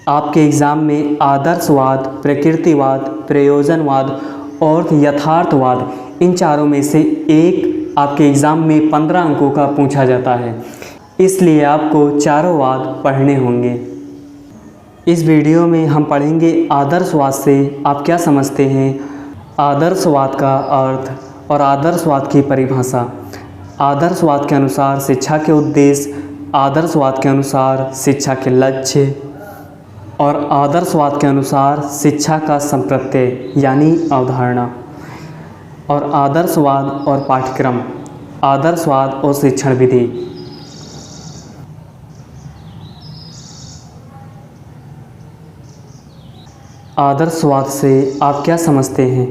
आपके एग्ज़ाम में आदर्शवाद, प्रकृतिवाद, प्रयोजनवाद और यथार्थवाद, इन चारों में से एक आपके एग्ज़ाम में 15 अंकों का पूछा जाता है। इसलिए आपको चारों वाद पढ़ने होंगे। इस वीडियो में हम पढ़ेंगे आदर्शवाद से आप क्या समझते हैं, आदर्शवाद का अर्थ और आदर्शवाद की परिभाषा। आदर्शवाद के अनुसार शिक्षा के उद्देश्य, आदर्शवाद के अनुसार शिक्षा के लक्ष्य और आदर्शवाद के अनुसार शिक्षा का संप्रत्यय यानी अवधारणा। और आदर्शवाद और पाठ्यक्रम, आदर्शवाद और शिक्षण विधि। आदर्शवाद से आप क्या समझते हैं?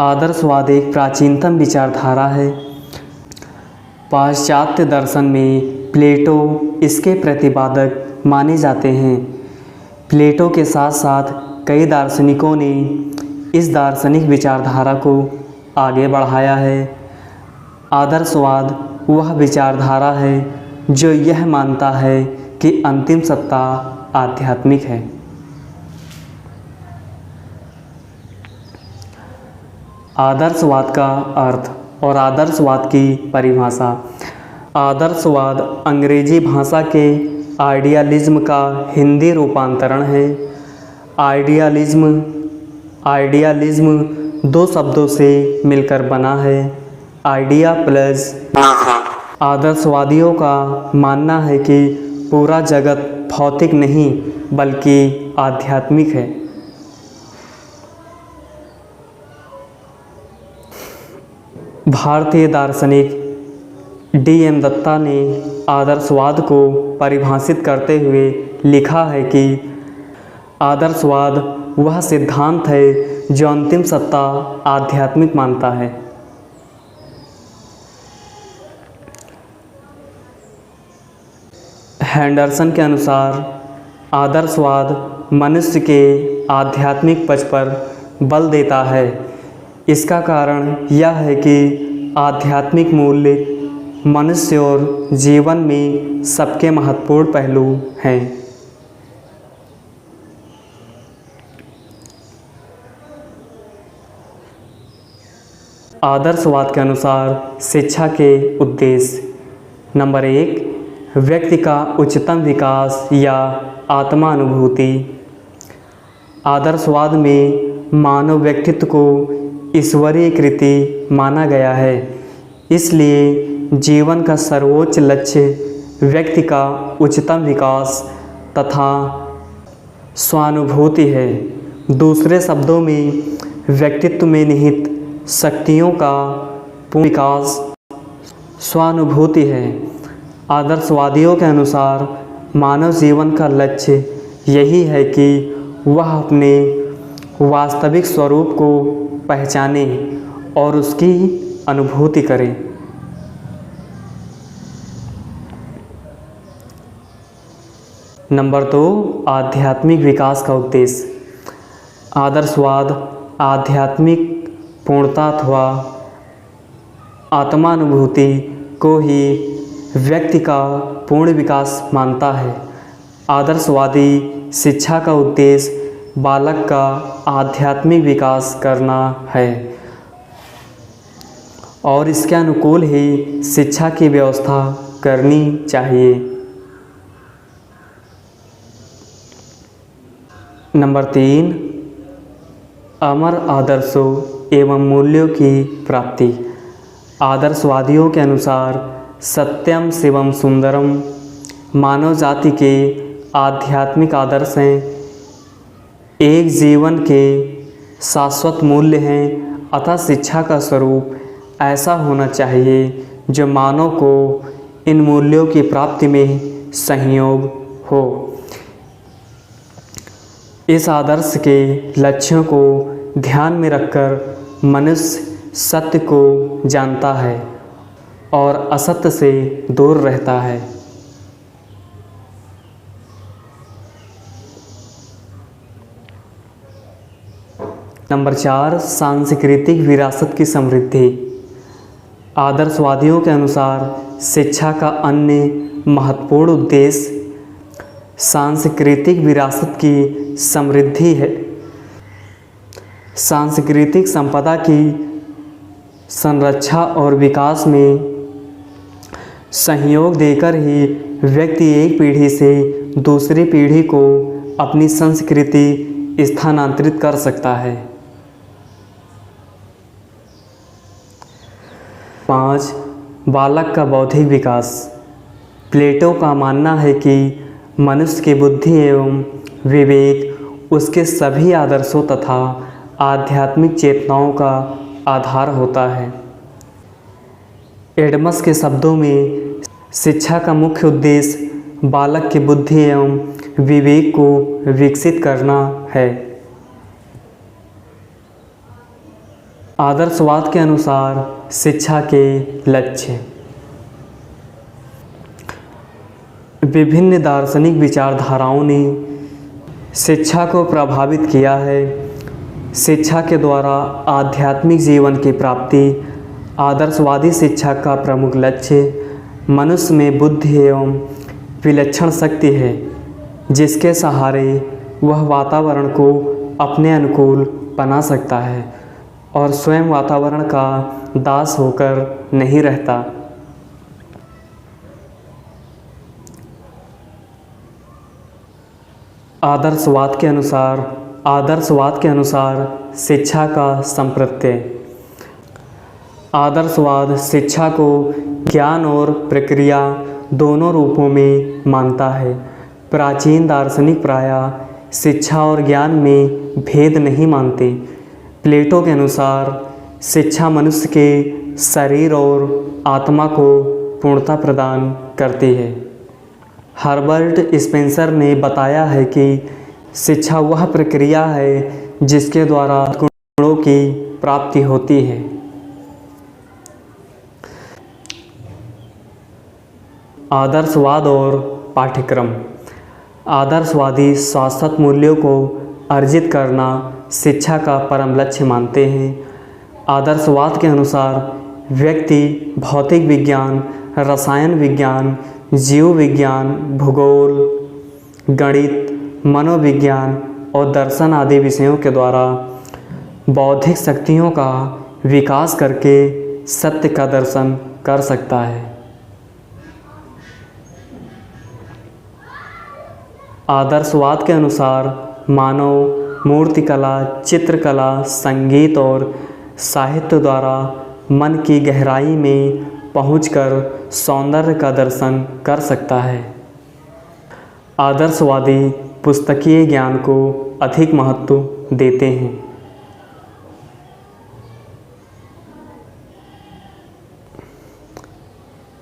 आदर्शवाद एक प्राचीनतम विचारधारा है। पाश्चात्य दर्शन में प्लेटो इसके प्रतिपादक माने जाते हैं। प्लेटो के साथ साथ कई दार्शनिकों ने इस दार्शनिक विचारधारा को आगे बढ़ाया है। आदर्शवाद वह विचारधारा है जो यह मानता है कि अंतिम सत्ता आध्यात्मिक है। आदर्शवाद का अर्थ और आदर्शवाद की परिभाषा। आदर्शवाद अंग्रेजी भाषा के आइडियलिज्म का हिंदी रूपांतरण है। आइडियलिज्म दो शब्दों से मिलकर बना है, आइडिया प्लस। आदर्शवादियों का मानना है कि पूरा जगत भौतिक नहीं बल्कि आध्यात्मिक है। भारतीय दार्शनिक D.M. दत्ता ने आदर्शवाद को परिभाषित करते हुए लिखा है कि आदर्शवाद वह सिद्धांत है जो अंतिम सत्ता आध्यात्मिक मानता है। हेंडरसन के अनुसार आदर्शवाद मनुष्य के आध्यात्मिक पक्ष पर बल देता है। इसका कारण यह है कि आध्यात्मिक मूल्य मनुष्य और जीवन में सबके महत्वपूर्ण पहलू हैं। आदर्शवाद के अनुसार शिक्षा के उद्देश्य। नंबर 1, व्यक्ति का उच्चतम विकास या आत्मानुभूति। आदर्शवाद में मानव व्यक्तित्व को ईश्वरीय कृति माना गया है। इसलिए जीवन का सर्वोच्च लक्ष्य व्यक्ति का उच्चतम विकास तथा स्वानुभूति है। दूसरे शब्दों में व्यक्तित्व में निहित शक्तियों का पूर्ण विकास स्वानुभूति है। आदर्शवादियों के अनुसार मानव जीवन का लक्ष्य यही है कि वह अपने वास्तविक स्वरूप को पहचाने और उसकी अनुभूति करे। नंबर 2, आध्यात्मिक विकास का उद्देश्य। आदर्शवाद आध्यात्मिक पूर्णता अथवा आत्मानुभूति को ही व्यक्ति का पूर्ण विकास मानता है। आदर्शवादी शिक्षा का उद्देश्य बालक का आध्यात्मिक विकास करना है और इसके अनुकूल ही शिक्षा की व्यवस्था करनी चाहिए। नंबर 3, अमर आदर्शों एवं मूल्यों की प्राप्ति। आदर्शवादियों के अनुसार सत्यम शिवम सुंदरम मानव जाति के आध्यात्मिक आदर्श हैं, एक जीवन के शाश्वत मूल्य हैं। अतः शिक्षा का स्वरूप ऐसा होना चाहिए जो मानव को इन मूल्यों की प्राप्ति में सहयोग हो। इस आदर्श के लक्ष्यों को ध्यान में रखकर मनुष्य सत्य को जानता है और असत्य से दूर रहता है। नंबर 4, सांस्कृतिक विरासत की समृद्धि। आदर्शवादियों के अनुसार शिक्षा का अन्य महत्वपूर्ण उद्देश्य सांस्कृतिक विरासत की समृद्धि है। सांस्कृतिक संपदा की संरक्षा और विकास में सहयोग देकर ही व्यक्ति एक पीढ़ी से दूसरी पीढ़ी को अपनी संस्कृति स्थानांतरित कर सकता है। 5. बालक का बौद्धिक विकास। प्लेटो का मानना है कि मनुष्य की बुद्धि एवं विवेक उसके सभी आदर्शों तथा आध्यात्मिक चेतनाओं का आधार होता है। एडमस के शब्दों में शिक्षा का मुख्य उद्देश्य बालक की बुद्धि एवं विवेक को विकसित करना है। आदर्शवाद के अनुसार शिक्षा के लक्ष्य। विभिन्न दार्शनिक विचारधाराओं ने शिक्षा को प्रभावित किया है। शिक्षा के द्वारा आध्यात्मिक जीवन की प्राप्ति। आदर्शवादी शिक्षा का प्रमुख लक्ष्य मनुष्य में बुद्धि एवं विलक्षण शक्ति है, जिसके सहारे वह वातावरण को अपने अनुकूल बना सकता है और स्वयं वातावरण का दास होकर नहीं रहता। आदर्शवाद के अनुसार शिक्षा का संप्रत्यय। आदर्शवाद शिक्षा को ज्ञान और प्रक्रिया दोनों रूपों में मानता है। प्राचीन दार्शनिक प्रायः शिक्षा और ज्ञान में भेद नहीं मानते। प्लेटो के अनुसार शिक्षा मनुष्य के शरीर और आत्मा को पूर्णता प्रदान करती है। हर्बर्ट स्पेंसर ने बताया है कि शिक्षा वह प्रक्रिया है जिसके द्वारा गुणों की प्राप्ति होती है। आदर्शवाद और पाठ्यक्रम। आदर्शवादी शाश्वत मूल्यों को अर्जित करना शिक्षा का परम लक्ष्य मानते हैं। आदर्शवाद के अनुसार व्यक्ति भौतिक विज्ञान, रसायन विज्ञान, जीव विज्ञान, भूगोल, गणित, मनोविज्ञान और दर्शन आदि विषयों के द्वारा बौद्धिक शक्तियों का विकास करके सत्य का दर्शन कर सकता है। आदर्शवाद के अनुसार मानव मूर्तिकला, चित्रकला, संगीत और साहित्य द्वारा मन की गहराई में पहुंचकर सौंदर्य का दर्शन कर सकता है। आदर्शवादी पुस्तकीय ज्ञान को अधिक महत्व देते हैं।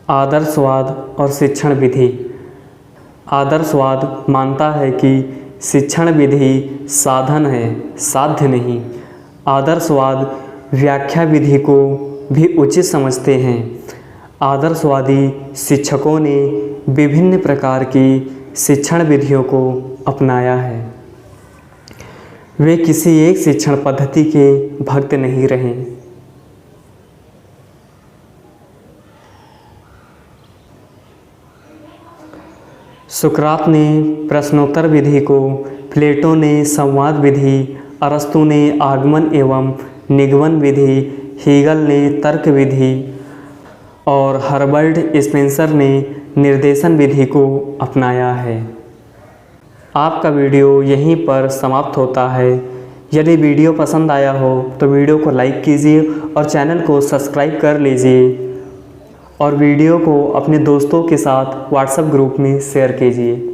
आदर्शवाद और शिक्षण विधि। आदर्शवाद मानता है कि शिक्षण विधि साधन है, साध्य नहीं। आदर्शवाद व्याख्या विधि को भी उचित समझते हैं। आदर्शवादी शिक्षकों ने विभिन्न प्रकार की शिक्षण विधियों को अपनाया है। वे किसी एक शिक्षण पद्धति के भक्त नहीं रहे। सुकरात ने प्रश्नोत्तर विधि को, प्लेटो ने संवाद विधि, अरस्तु ने आगमन एवं निगमन विधि, हीगल ने तर्क विधि और हर्बर्ट स्पेंसर ने निर्देशन विधि को अपनाया है। आपका वीडियो यहीं पर समाप्त होता है। यदि वीडियो पसंद आया हो तो वीडियो को लाइक कीजिए और चैनल को सब्सक्राइब कर लीजिए और वीडियो को अपने दोस्तों के साथ व्हाट्सएप ग्रुप में शेयर कीजिए।